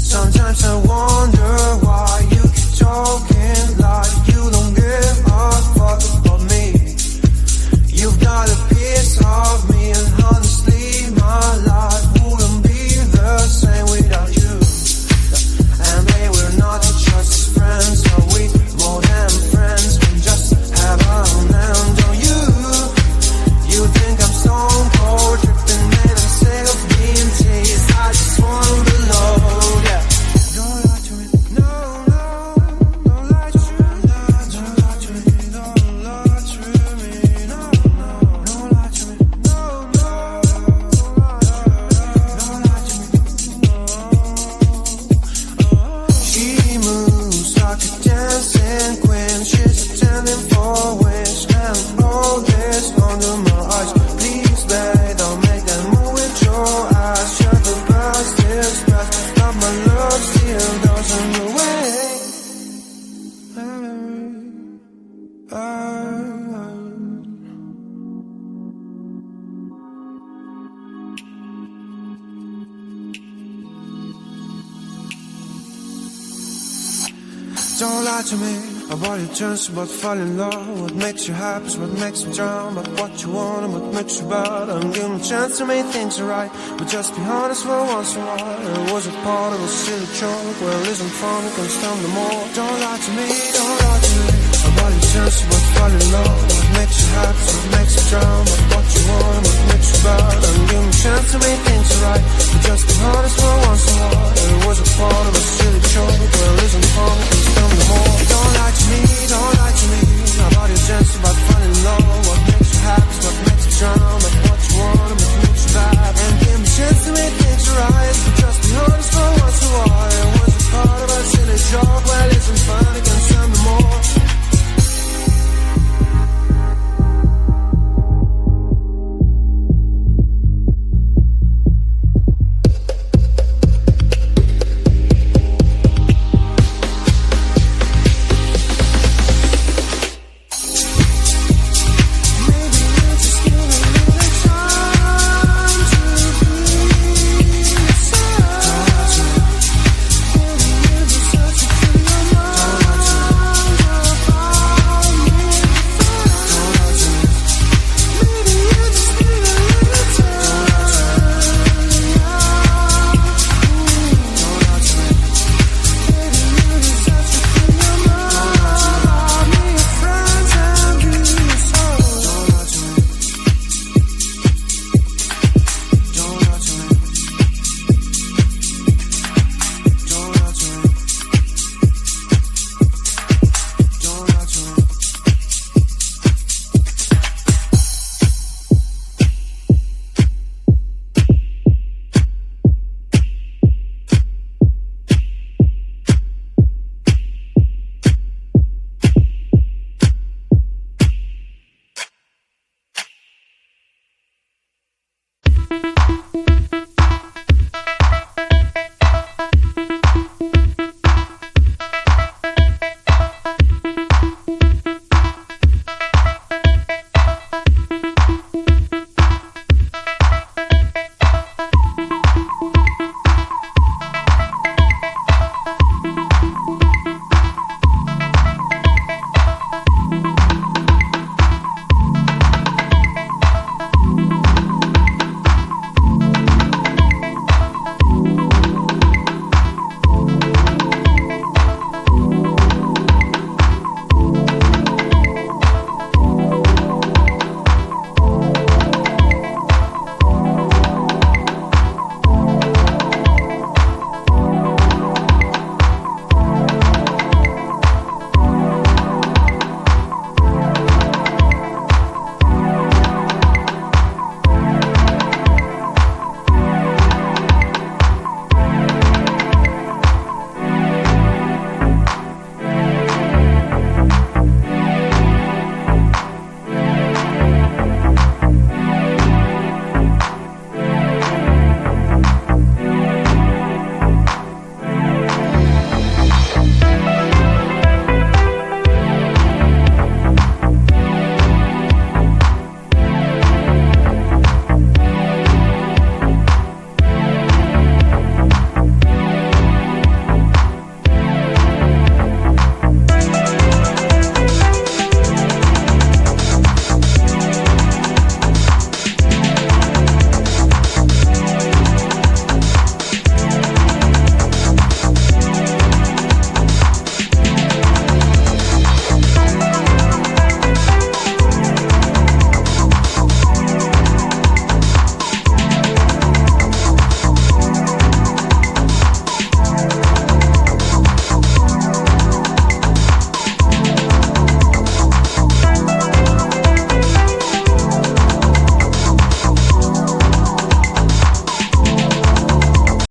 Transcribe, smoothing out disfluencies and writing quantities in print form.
Sometimes I wonder why you keep talking like you don't give a fuck about me. You've got a piece of me, and honestly my life wouldn't be the same without you. And babe, we're not just friends, are we more than friends? We just have a land on you. You think I'm stone cold, tripping and I'm sick of being teased. I just wanna belong, yeah. Don't lie to me, no, no, don't lie to me, don't lie to me, don't lie to me, no, no, don't lie to me, no, no, don't lie to me, no. She moves like a dancing queen, she's attending for wish, and all this under my eyes. Please, babe, don't make that move with your eyes. Shut the past is past, but my love still goes on the way. Don't lie to me about your chance, about falling in love. What makes you happy, what makes you drown, about what you want and what makes you bad. I'm giving a chance to make things right, but just be honest for once in a while. It was a part of a silly joke, well isn't fun, it can stand no more. Don't lie to me, don't lie to me about your chance, about falling in love. What makes you happy, what makes you drown, about what you want and what makes you bad. I'm giving a chance to make things right, but just be honest for